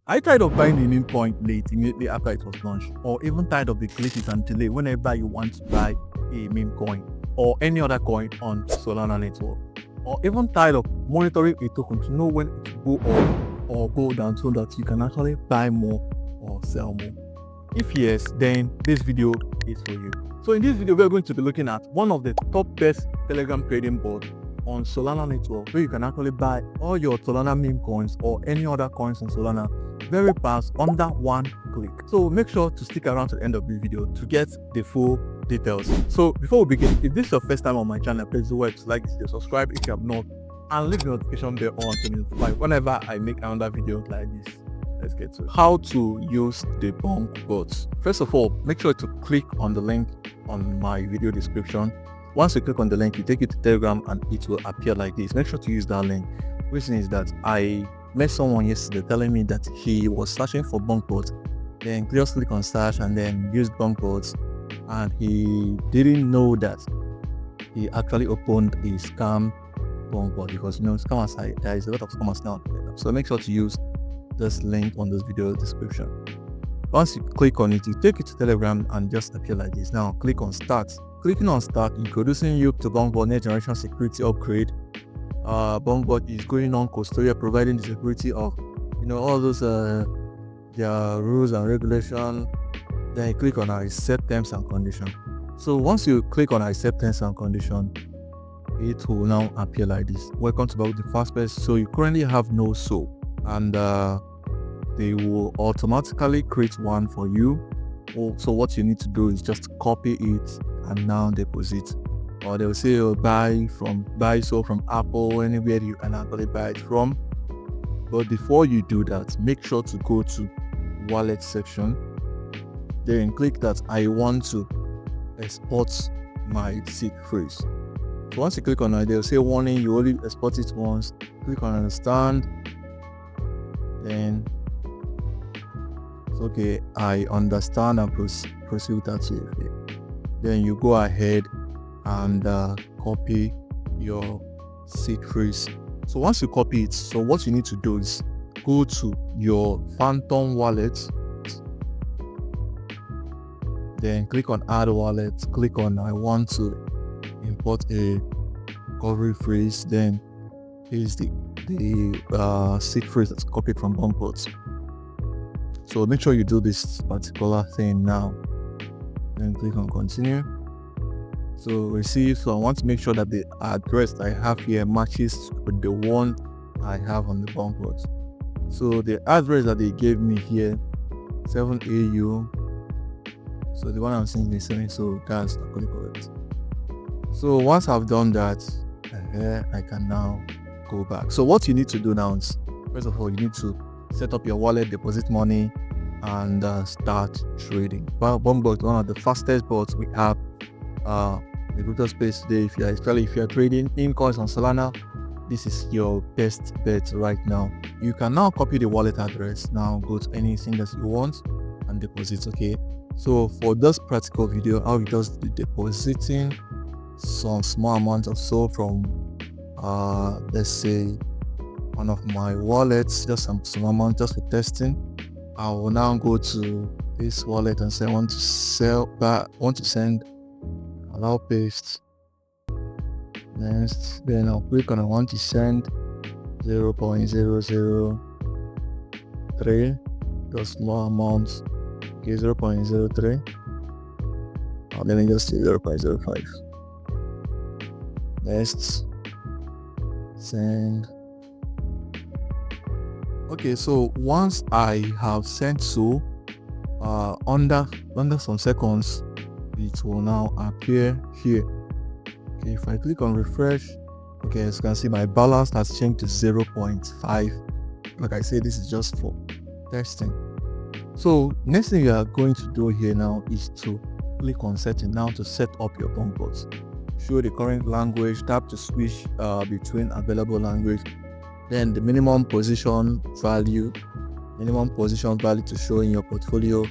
Are you tired of buying a meme coin late immediately after it was launched? Or even tired of the glitches and delay whenever you want to buy a meme coin or any other coin on Solana network? Or even tired of monitoring a token to know when it will go up or go down so that you can actually buy more or sell more? If yes, then this video is for you. So in this video, we're going to be looking at one of the top best Telegram trading bots on Solana network, where you can actually buy all your Solana meme coins or any other coins on Solana very fast under one click. So make sure to stick around to the end of the video to get the full details. So before we begin, if this is your first time on my channel, please do well to like this video, subscribe if you have not, and leave the notification bell on to notify whenever I make another video like this. Let's get to it. How to use the Bonkbot. First of all, make sure to click on the link on my video description. Once you click on the link, you take it to Telegram and it will appear like this. Make sure to use that link. Reason is that I met someone yesterday telling me that he was searching for Bonkbot, then just click on search and then use Bonkbot, and he didn't know that he actually opened a scam Bonkbot, because scammers, there is a lot of scammers now. So make sure to use this link on this video description. Once you click on it, you take it to Telegram and just appear like this. Now click on start. Clicking on start, introducing you to Bonkbot next generation security upgrade. Bonkbot is going on custodial, providing the security of all those their rules and regulation. Then you click on accept terms and condition. So once you click on accept terms and condition, it will now appear like this. Welcome to the fastest. So you currently have no SOL, and they will automatically create one for you. So what you need to do is just copy it and now deposit. Or they'll say buy SOL from Apple, anywhere you can actually buy it from. But before you do that, make sure to go to wallet section. Then click that I want to export my seed phrase. So once you click on it, they'll say warning, you only export it once. Click on understand. Then it's okay, I understand, and proceed with that safely. Then you go ahead and copy your seed phrase. So once you copy it, so what you need to do is go to your Phantom wallet, then click on add wallet, click on I want to import a recovery phrase, then here's the seed phrase that's copied from Bonkbot. So make sure you do this particular thing now, then click on continue. So receive. So I want to make sure that the address I have here matches with the one I have on the Bonkbot. So the address that they gave me here, 7AU. So the one I'm seeing is 7, so that's not going to correct. So once I've done that, I can now go back. So what you need to do now is, first of all, you need to set up your wallet, deposit money, and start trading. Bonkbot is one of the fastest bots we have in the crypto space today. Especially if you're trading in coins on Solana, this is your best bet right now. You can now copy the wallet address. Now go to anything that you want and deposit. Okay, so for this practical video, I'll be just depositing some small amount of SOL from let's say one of my wallets, just some amount, just for testing. I will now go to this wallet and say I want to send, allow paste. Next, then I'll click on I want to send 0.003, just small amounts. Okay, 0.03. Let me just say 0.05. Next, send. Okay, so once I have sent SOL, under some seconds, it will now appear here. Okay, if I click on refresh, okay, as you can see, my balance has changed to 0.5. Like I said, this is just for testing. So next thing you are going to do here now is to click on setting now to set up your Bonkbot. Show the current language, tap to switch between available language. Then the minimum position value to show in your portfolio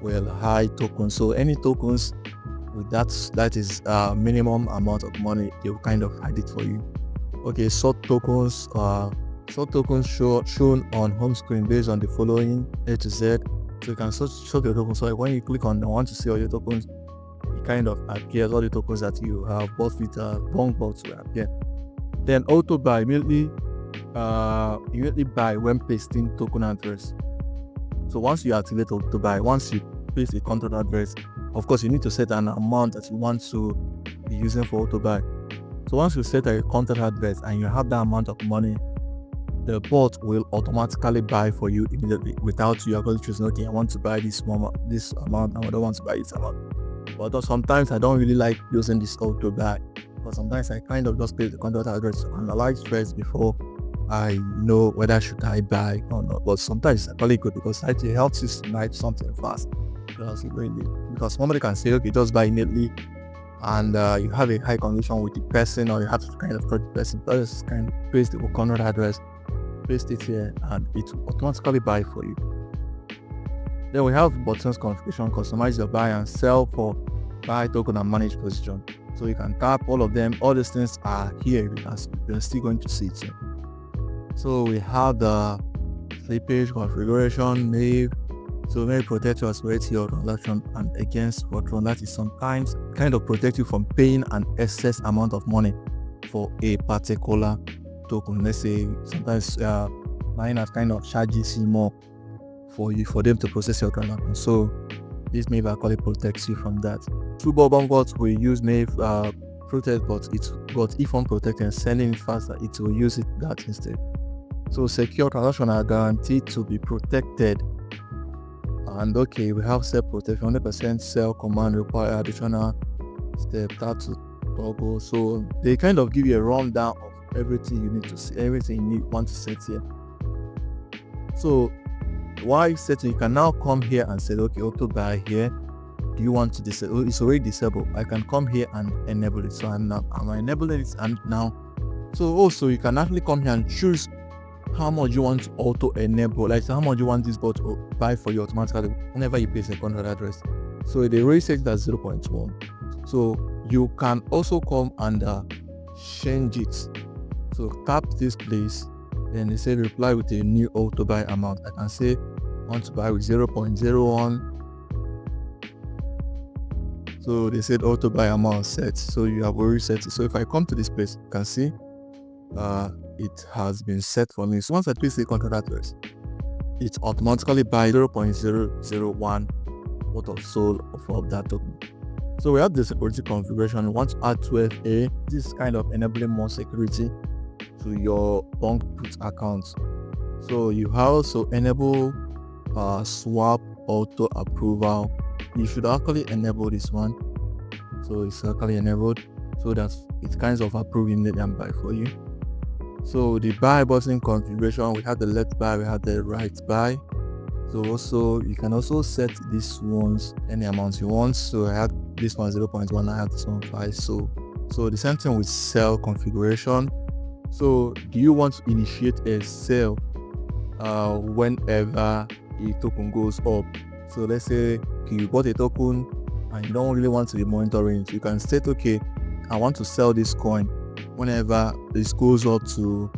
will high tokens. So any tokens with that is minimum amount of money, they will kind of hide it for you. Okay, sort tokens sort tokens shown on home screen based on the following A to Z. So you can sort your tokens. So when you click on the want to see all your tokens, it kind of appears all the tokens that you have bought with Bonkbot will appear. Then auto buy immediately buy when pasting token address. So once you activate auto buy, once you paste a contract address, of course you need to set an amount that you want to be using for auto buy. So once you set a contract address and you have that amount of money, the bot will automatically buy for you immediately without you actually choosing, okay, I want to buy this amount, I don't want to buy this amount. But sometimes I don't really like using this auto buy, but sometimes I kind of just place the contract address to analyze first before I know whether should I buy or not. But sometimes it's actually good because it helps you snipe something fast. Because somebody can say, okay, just buy immediately, and you have a high condition with the person, or you have to kind of call the person, just kind of paste the contract address, paste it here, and it will automatically buy for you. Then we have buttons configuration, customize your buy and sell for buy token and manage position. So you can tap all of them. All these things are here because you're still going to see it here. So we have the slippage configuration, Nave. So may protect your security or transaction and against fraud. That is sometimes kind of protect you from paying an excess amount of money for a particular token. Let's say sometimes miners kind of charges you more for them to process your transaction. So this Nave actually protects you from that. Football Bonkbot will use Nave protect, but if unprotected, sending it faster, it will use that instead. So secure transactions are guaranteed to be protected. And okay, we have self protection, 100% sell command require additional step that to toggle. So they kind of give you a rundown of everything you need to see, everything you want to set here. So while you set it, you can now come here and say, okay, auto buy here. Do you want to disable? It's already disabled. I can come here and enable it. So I'm enabling it, and now. So also you can actually come here and choose how much you want to auto enable, like how much you want this bot to buy for you automatically whenever you paste a contract address. So they already set that 0.1. So you can also come and change it. So tap this place, then they say reply with a new auto buy amount. I can say I want to buy with 0.01. So they said auto buy amount set. So you have already set it. So if I come to this place, you can see it has been set for me. So once I paste the contract address, it automatically buys 0.001 worth of SOL of that token. So we have the security configuration. We want to add 12A. This is kind of enabling more security to your Bonkbot account. So you also enable swap auto approval. You should actually enable this one. So it's actually enabled so that it's kind of approving the buy for you. So the buy button configuration, we have the left buy, we have the right buy. So also you can also set these ones any amount you want. So I have this one 0.1, I have this one 5. So the same thing with sell configuration. So do you want to initiate a sell whenever a token goes up? So let's say you bought a token and you don't really want to be monitoring it. You can state, okay, I want to sell this coin whenever this goes up to,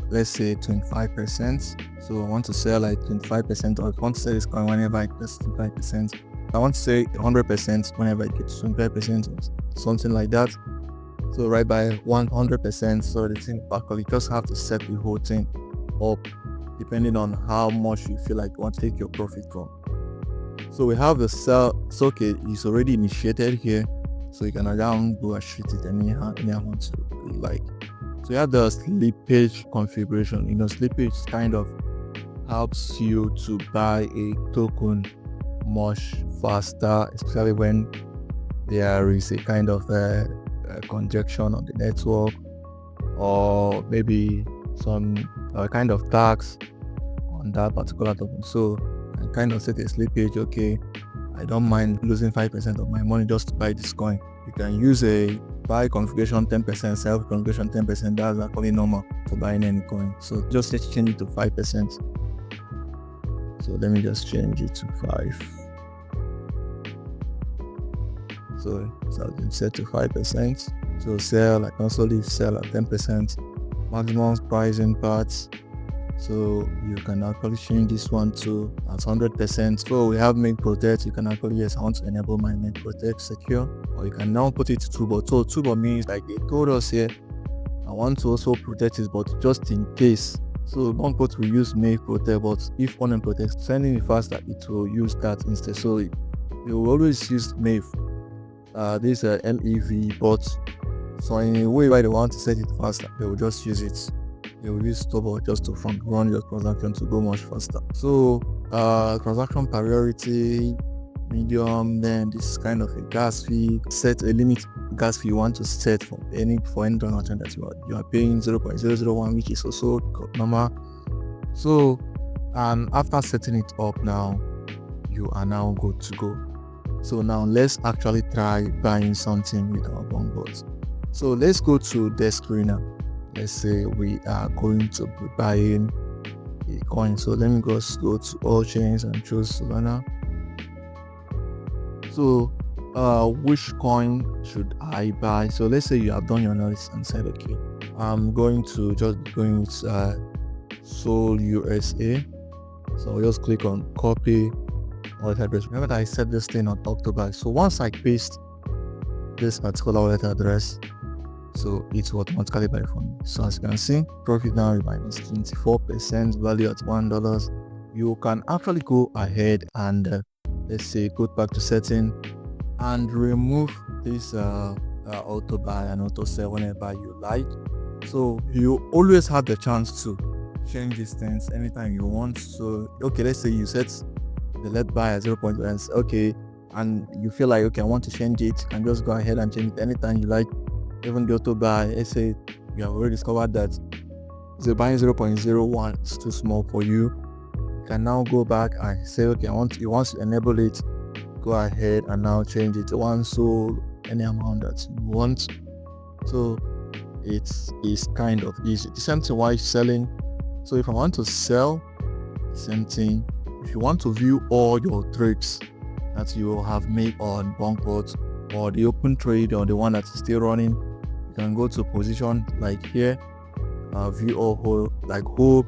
let's say, 25%. So I want to sell like 25%, or I want to sell this coin whenever it gets 25%. I want to say 100% whenever it gets 25% or something like that. So right by 100%, so the thing actually just have to set the whole thing up depending on how much you feel like you want to take your profit from. So we have the sell. So okay, it's already initiated here, so you can again go and shoot it any amount you like. So you have the slippage configuration. Slippage kind of helps you to buy a token much faster, especially when there is a kind of a congestion on the network, or maybe some kind of tax on that particular token. So I kind of set a slippage. Okay, I don't mind losing 5% of my money just to buy this coin. You can use a buy configuration 10%, sell configuration 10%. That's actually normal for buying any coin. So just let's change it to 5%. So let me just change it to 5. So it's been set to 5%. So sell, I can also leave sell at 10%. Maximum pricing parts. So you can actually change this one to at 100%. So we have make protect. You can actually, yes, I want to enable my make protect secure, or you can now put it to two-bot. So two-bot means, like they told us here, I want to also protect it, but just in case. So Bonkbot will use make protect, but if on and protect, sending it faster, it will use that instead. So you will always use MEV. This MEV bot. So in a way, why they want to set it faster, they will just use it. They will use Stobot just to front run your transaction to go much faster. So transaction priority, medium, then this is kind of a gas fee. Set a limit gas fee you want to set for any transaction that you are paying 0.001, which is also normal. So after setting it up now, you are now good to go. So now let's actually try buying something with our Bonkbot. So let's go to the screener. Let's say we are going to be buying a coin. So let me just go to all chains and choose Solana. So which coin should I buy? So let's say you have done your analysis and said, okay, I'm going to just going with Sol USA. So I'll just click on copy wallet address. Remember that I set this thing on October. So once I paste this particular wallet address, so it will automatically buy for me. So as you can see, profit now is minus 24%, value at $1. You can actually go ahead and let's say go back to setting and remove this auto buy and auto sell whenever you like. So you always have the chance to change these things anytime you want. So okay, let's say you set the let buy at 0.1, okay, and you feel like, okay, I want to change it, you can just go ahead and change it anytime you like. Even the auto buy, let's say you have already discovered that the buying 0.01 is too small for you, you can now go back and say, okay, you want to enable it, go ahead and now change it to one Sol, any amount that you want. So it is kind of easy. The same thing while selling. So if I want to sell, same thing. If you want to view all your trades that you have made on Bonkbot, or the open trade, or the one that is still running, you can go to position like here, view all whole, like home,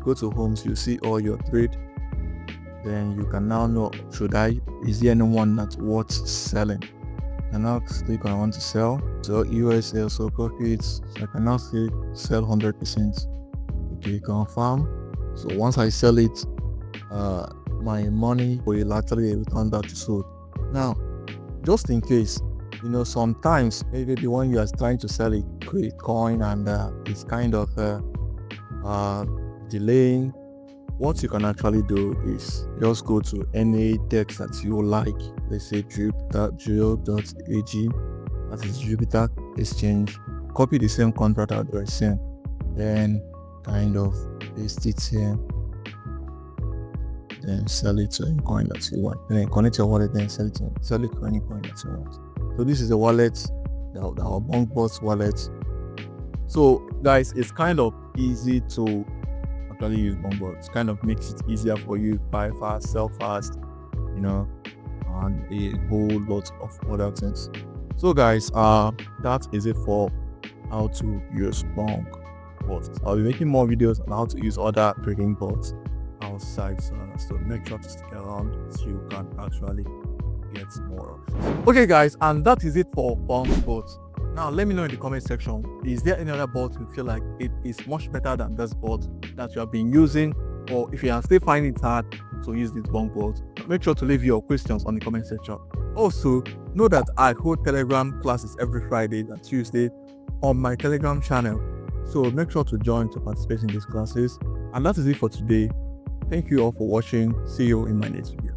go to home, so you see all your trade. Then you can now know, is there anyone that's worth selling? And now click on I want to sell. So USA also profits. So I can now say sell 100%. Okay, confirm. So once I sell it, my money will actually return back to Sol. Now, just in case, sometimes maybe the one you are trying to sell a great coin and it's kind of delaying, what you can actually do is just go to any text that you like. Let's say drill.geo.ag, that is Jupiter Exchange. Copy the same contract address here, then kind of paste it here, then sell it to any coin that you want. Then connect your wallet, then sell it to any coin that you want. So this is the wallet, our Bonkbot wallet. So guys, it's kind of easy to actually use Bonkbot. It kind of makes it easier for you to buy fast, sell fast, and a whole lot of other things. So guys, that is it for how to use Bonkbot. I'll be making more videos on how to use other trading bots outside Solana, so make sure to stick around so you can actually get more of it. Okay guys, and that is it for Bonkbot. Now let me know in the comment section, is there any other bot you feel like it is much better than this bot that you have been using, or if you are still finding it hard to use this Bonkbot, make sure to leave your questions on the comment section. Also, know that I hold Telegram classes every Friday and Tuesday on my Telegram channel, so make sure to join to participate in these classes. And that is it for today. Thank you all for watching. See you in my next video.